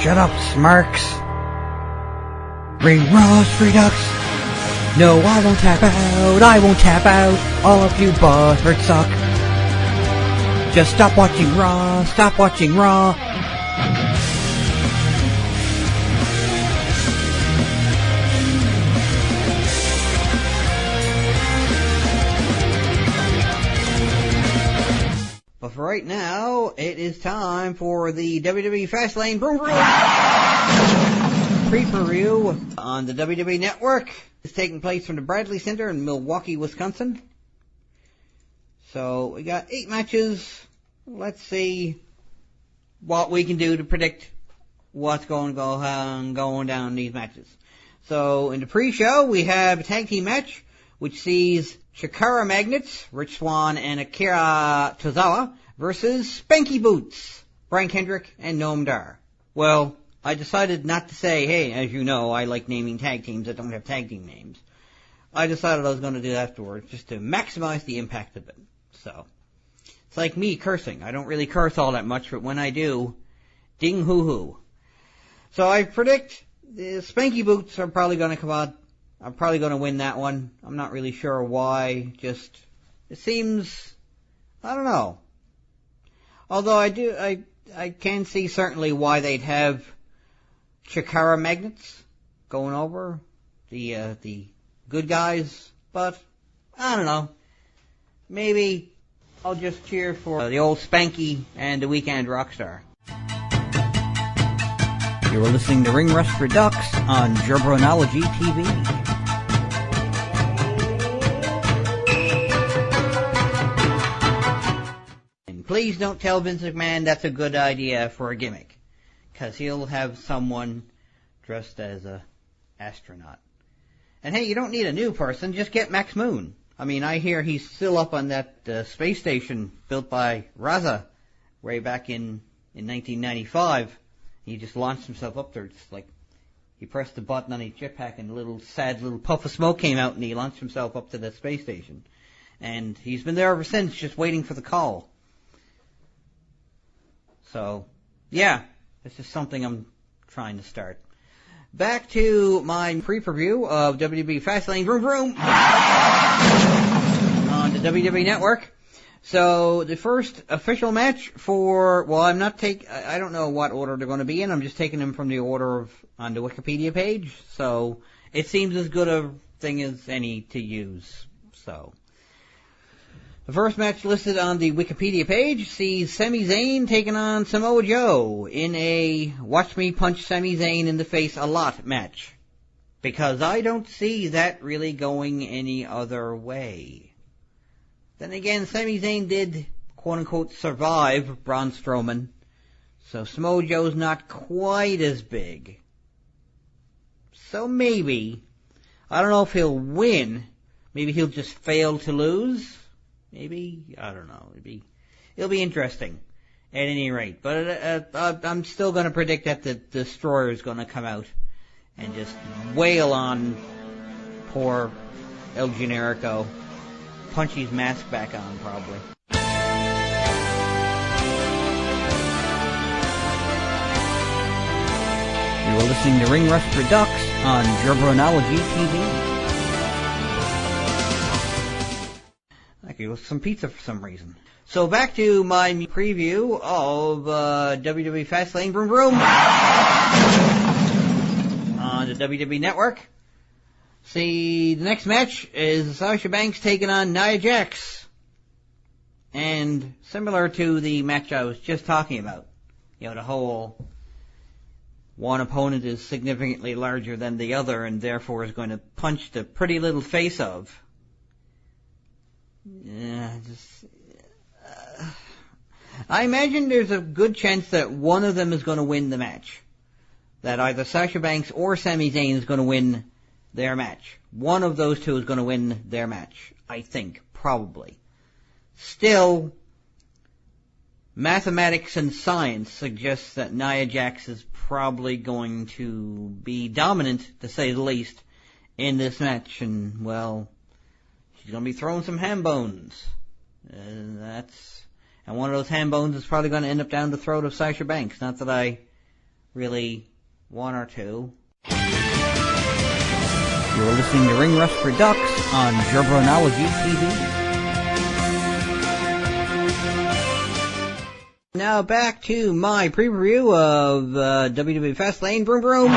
Shut up, Smarks. Ring Ross Redux. No, I won't tap out. I won't tap out. All of you butthurt suck. Just stop watching Raw. Stop watching Raw. But for right now, it is time for the WWE Fastlane Vroom Vroom pre-preview on the WWE Network. It's taking place from the Bradley Center in Milwaukee, Wisconsin. So we got 8 matches. Let's see what we can do to predict what's going down in these matches. So in the pre-show, we have a tag team match, which sees Shikara Magnets, Rich Swann and Akira Tozawa, versus Spanky Boots, Brian Kendrick and Noam Dar. Well, I decided not to say, hey, as you know, I like naming tag teams that don't have tag team names. I decided I was going to do that afterwards, just to maximize the impact of it. So, it's like me cursing. I don't really curse all that much, but when I do, ding hoo hoo. So I predict the Spanky Boots are probably going to come out. I'm probably going to win that one. I'm not really sure why. Just, it seems, I don't know. Although I can see certainly why they'd have Shikara Magnets going over the good guys, but I don't know. Maybe I'll just cheer for the old Spanky and the Weekend Rockstar. You're listening to Ring Rust Redux on Jabronology TV. Please don't tell Vince McMahon that's a good idea for a gimmick, because he'll have someone dressed as a astronaut. And hey, you don't need a new person, just get Max Moon. I mean, I hear he's still up on that space station built by Raza way back in 1995. He just launched himself up there. It's like he pressed the button on his jetpack and a little sad little puff of smoke came out and he launched himself up to the space station. And he's been there ever since, just waiting for the call. So, yeah, it's just something I'm trying to start. Back to my pre-preview of WWE Fastlane Vroom Vroom on the WWE Network. So, the first official match for, well, I don't know what order they're going to be in. I'm just taking them from the order on the Wikipedia page. So, it seems as good a thing as any to use. So, the first match listed on the Wikipedia page sees Sami Zayn taking on Samoa Joe in a watch me punch Sami Zayn in the face a lot match. Because I don't see that really going any other way. Then again, Sami Zayn did, quote-unquote, survive Braun Strowman. So Samoa Joe's not quite as big. So maybe, I don't know if he'll win. Maybe he'll just fail to lose. Maybe, I don't know. It'll be interesting at any rate. But I'm still going to predict that the Destroyer is going to come out and just wail on poor El Generico. Punch his mask back on, probably. You're listening to Ring Rust Redux on Jabronology TV. Okay, with some pizza for some reason. So back to my preview of WWE Fastlane Vroom Vroom on the WWE Network. See, the next match is Sasha Banks taking on Nia Jax. And similar to the match I was just talking about, the whole one opponent is significantly larger than the other and therefore is going to punch the pretty little face of. I imagine there's a good chance that one of them is going to win the match. That either Sasha Banks or Sami Zayn is going to win their match. One of those two is going to win their match. I think. Probably. Still, mathematics and science suggests that Nia Jax is probably going to be dominant, to say the least, in this match. And, well, she's going to be throwing some ham bones. And one of those ham bones is probably going to end up down the throat of Sasha Banks. Not that I really one or two. You're listening to Ring Rust Redux on Jabronology TV. Now back to my pre-review of WWE Fastlane Broom Broom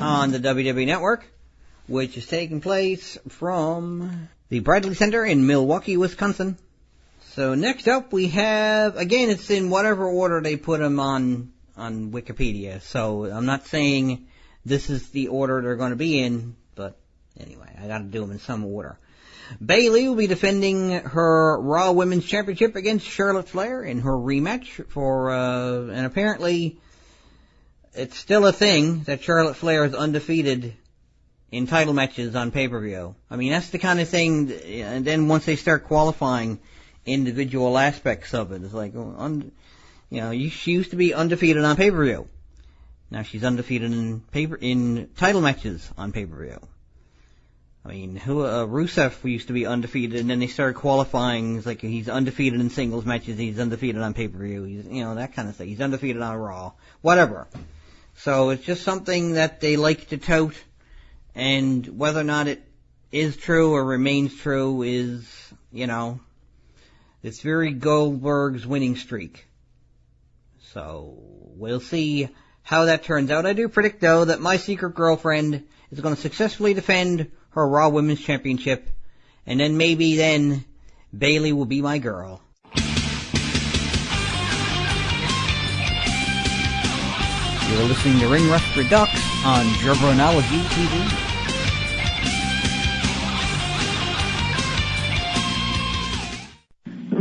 on the WWE Network, which is taking place from the Bradley Center in Milwaukee, Wisconsin. So next up we have, again, it's in whatever order they put them on Wikipedia. So I'm not saying this is the order they're going to be in, but anyway, I got to do them in some order. Bayley will be defending her Raw Women's Championship against Charlotte Flair in her rematch for, and apparently it's still a thing that Charlotte Flair is undefeated in title matches on pay-per-view. I mean, that's the kind of thing, and then once they start qualifying individual aspects of it, it's like, she used to be undefeated on pay-per-view. Now she's undefeated in title matches on pay-per-view. I mean, Rusev used to be undefeated, and then they started qualifying. It's like he's undefeated in singles matches, he's undefeated on pay-per-view, he's, that kind of thing. He's undefeated on Raw, whatever. So it's just something that they like to tout, and whether or not it is true or remains true is, it's very Goldberg's winning streak. So we'll see how that turns out. I do predict, though, that my secret girlfriend is going to successfully defend her Raw Women's Championship, and then maybe Bayley will be my girl. You're listening to Ring Rust Redux on Jabronology TV.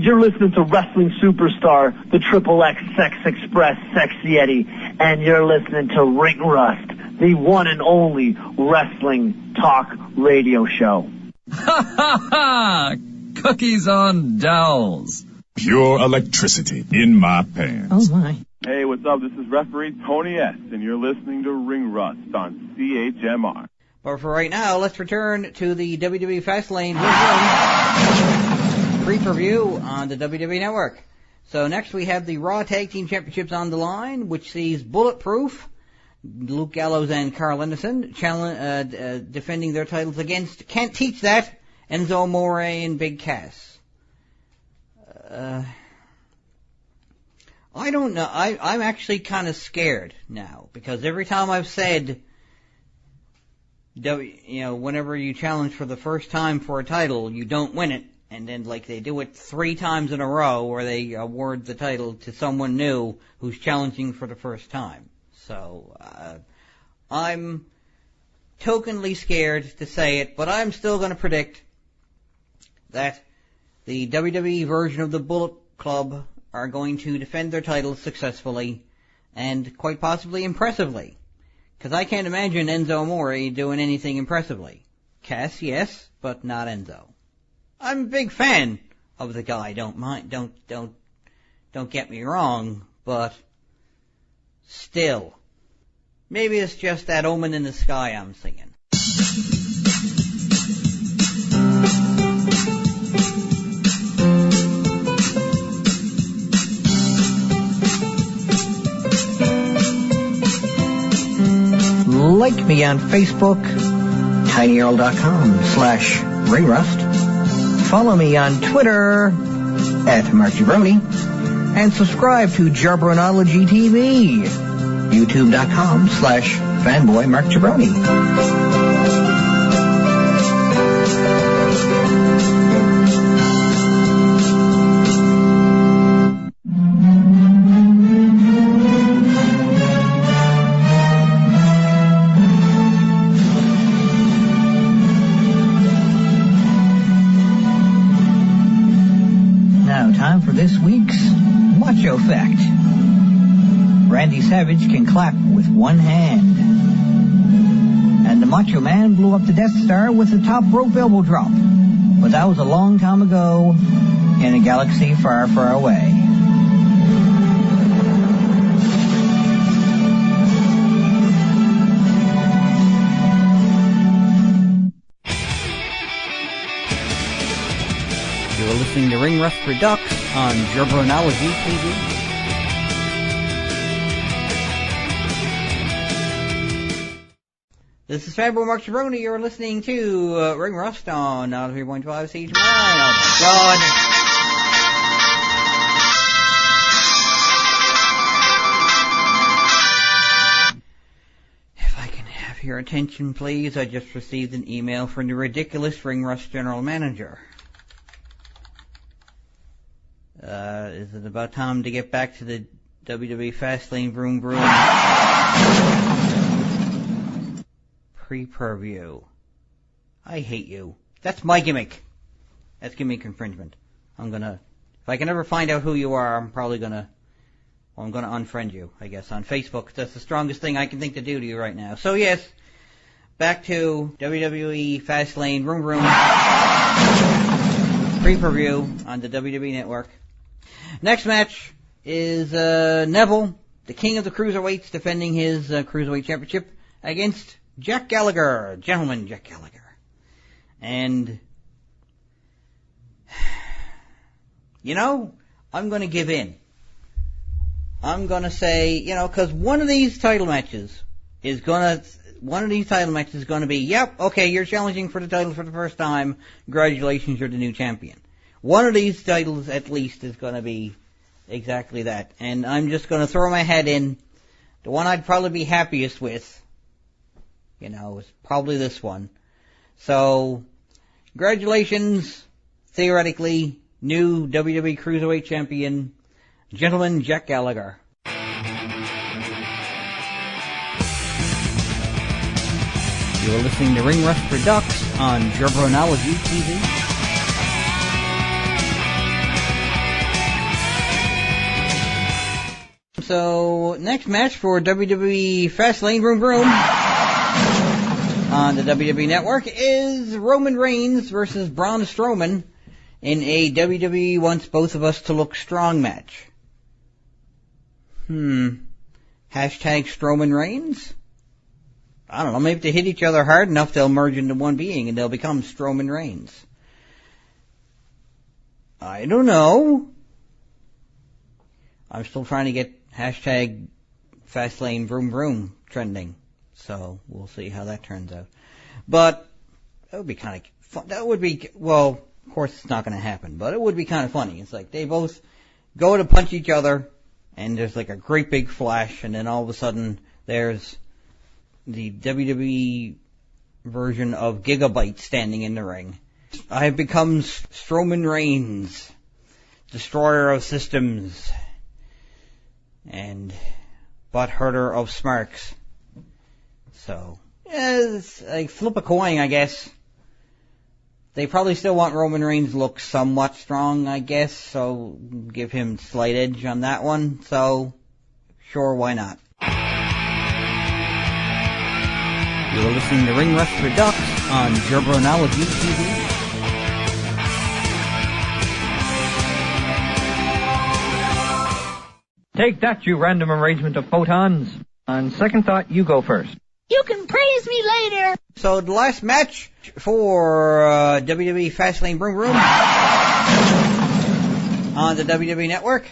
You're listening to wrestling superstar, the Triple X Sex Express Sexy Eddie, and you're listening to Ring Rust, the one and only wrestling talk radio show. Ha ha ha! Cookies on dolls. Pure electricity in my pants. Oh my. Hey, what's up? This is referee Tony S., and you're listening to Ring Rust on CHMR. But for right now, let's return to the WWE Fastlane pre-preview on the WWE Network. So next we have the Raw Tag Team Championships on the line, which sees Bulletproof, Luke Gallows and Carl Anderson defending their titles against Can't Teach That, Enzo Amore and Big Cass. I don't know. I'm actually kind of scared now, because every time I've said, whenever you challenge for the first time for a title, you don't win it. And then, they do it 3 times in a row where they award the title to someone new who's challenging for the first time. So, I'm tokenly scared to say it, but I'm still going to predict that the WWE version of the Bullet Club are going to defend their titles successfully and quite possibly impressively. Because I can't imagine Enzo Amore doing anything impressively. Cass, yes, but not Enzo. I'm a big fan of the guy, don't get me wrong, but still, maybe it's just that omen in the sky I'm singing. Like me on Facebook, tinyurl.com/ringrust. Follow me on Twitter @MarkJabroni, and subscribe to Jabronology TV, youtube.com/fanboymarkjabroni. For this week's Macho Fact. Randy Savage can clap with one hand. And the Macho Man blew up the Death Star with a top rope elbow drop. But that was a long time ago in a galaxy far, far away. You're listening to Ring Rust Redux on Jabronology TV. This is Fabio Mark Stroman. You're listening to Ring Rust on 3.5 CHMI. Oh my God. If I can have your attention, please. I just received an email from the ridiculous Ring Rust general manager. Is it about time to get back to the WWE Fastlane Vroom Vroom pre-preview? I hate you. That's my gimmick. That's gimmick infringement. If I can ever find out who you are, I'm gonna unfriend you, I guess, on Facebook. That's the strongest thing I can think to do to you right now. So yes, back to WWE Fastlane Vroom Vroom pre-preview on the WWE Network. Next match is Neville, the king of the cruiserweights, defending his cruiserweight championship against Jack Gallagher, gentleman Jack Gallagher. And, I'm going to give in. I'm going to say, because one of these title matches is going to be, yep, okay, you're challenging for the title for the first time. Congratulations, you're the new champion. One of these titles, at least, is going to be exactly that. And I'm just going to throw my head in. The one I'd probably be happiest with, is probably this one. So, congratulations, theoretically, new WWE Cruiserweight Champion, gentleman Jack Gallagher. You're listening to Ring Rust REDUX on Jabronology TV. So, next match for WWE Fastlane Vroom Vroom on the WWE Network is Roman Reigns versus Braun Strowman in a WWE Wants Both of Us to Look Strong match. Hashtag Strowman Reigns? I don't know, maybe if they hit each other hard enough they'll merge into one being and they'll become Strowman Reigns. I don't know. I'm still trying to get hashtag Fastlane Vroom Vroom trending. So, we'll see how that turns out. But, that would be kind of fun. Well, of course it's not going to happen, but it would be kind of funny. It's like they both go to punch each other, and there's like a great big flash, and then all of a sudden there's the WWE version of Gigabyte standing in the ring. I have become Strowman Reigns, destroyer of systems, and butt-hurter of smarks. So, it's like flip a coin, I guess. They probably still want Roman Reigns to look somewhat strong, I guess, so give him slight edge on that one. So, sure, why not? You're listening to Ring Rust REDUX on Jabronology TV. Take that, you random arrangement of photons. On second thought, you go first. You can praise me later. So the last match for WWE Fastlane Vroom Vroom on the WWE Network,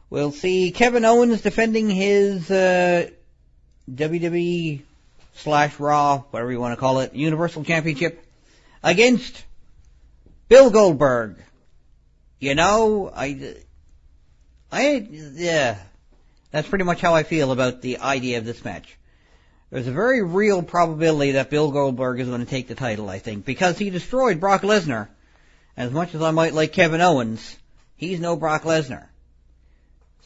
we'll see Kevin Owens defending his WWE/Raw, whatever you want to call it, Universal Championship against Bill Goldberg. That's pretty much how I feel about the idea of this match. There's a very real probability that Bill Goldberg is going to take the title, I think, because he destroyed Brock Lesnar. As much as I might like Kevin Owens, he's no Brock Lesnar.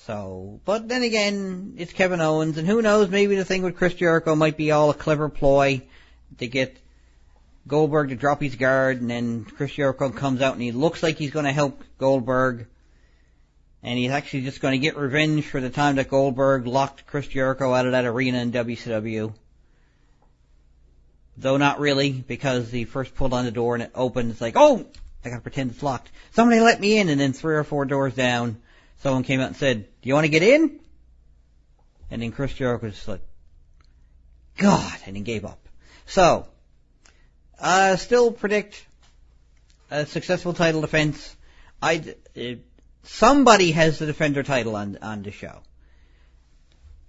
So, but then again, it's Kevin Owens, and who knows, maybe the thing with Chris Jericho might be all a clever ploy to get Goldberg to drop his guard, and then Chris Jericho comes out and he looks like he's going to help Goldberg. And he's actually just going to get revenge for the time that Goldberg locked Chris Jericho out of that arena in WCW. Though not really, because he first pulled on the door and it opened. It's like, oh, I gotta pretend it's locked. Somebody let me in, and then 3 or 4 doors down, someone came out and said, do you want to get in? And then Chris Jericho was just like, God, and he gave up. So, still predict a successful title defense. Somebody has to defend their title on the show.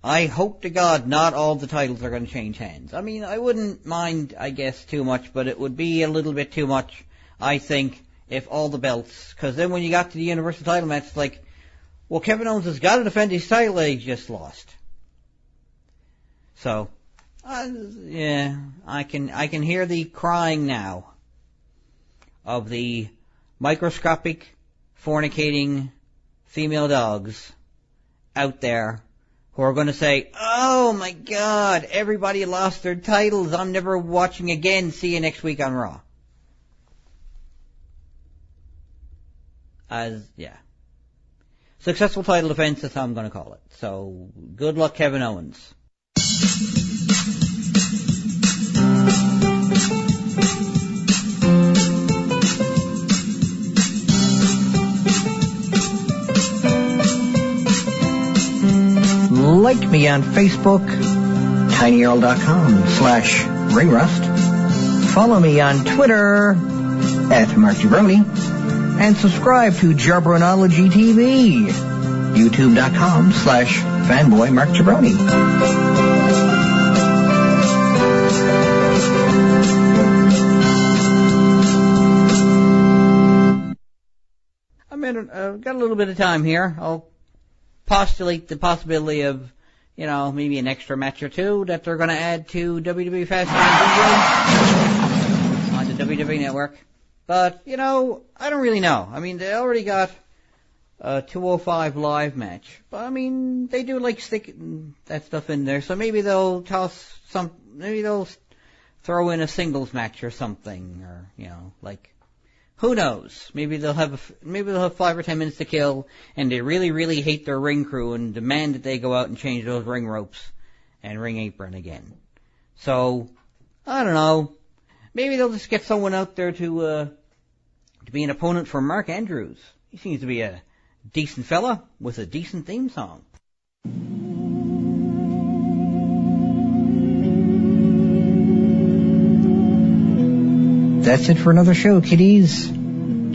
I hope to God not all the titles are going to change hands. I mean, I wouldn't mind, I guess, too much, but it would be a little bit too much, I think, if all the belts, because then when you got to the Universal title match, it's like, well, Kevin Owens has got to defend his title that he just lost. So, yeah, I can hear the crying now of the microscopic, fornicating female dogs out there who are going to say, oh my God, everybody lost their titles, I'm never watching again, see you next week on Raw. Yeah. Successful title defense, that's how I'm going to call it. So, good luck, Kevin Owens. Like me on Facebook, tinyurl.com/ringrust. Follow me on Twitter, @MarkJabroni. And subscribe to Jabronology TV, youtube.com/fanboymarkjabroni. I've got a little bit of time here. I'll postulate the possibility of, maybe an extra match or two that they're going to add to WWE Fastlane on the WWE Network. But, I don't really know. I mean, they already got a 205 live match. But, I mean, they do stick that stuff in there. So maybe they'll maybe they'll throw in a singles match or something. Or, who knows? Maybe they'll have 5 or 10 minutes to kill, and they really, really hate their ring crew and demand that they go out and change those ring ropes and ring apron again. So, I don't know. Maybe they'll just get someone out there to be an opponent for Mark Andrews. He seems to be a decent fella with a decent theme song. That's it for another show, kiddies.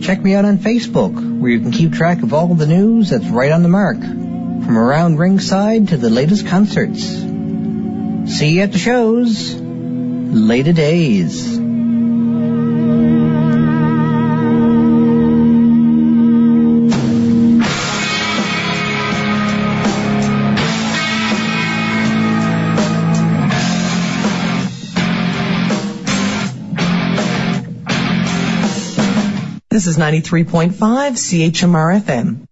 Check me out on Facebook, where you can keep track of all the news that's right on the mark, from around ringside to the latest concerts. See you at the shows. Later days. This is 93.5 CHMR FM.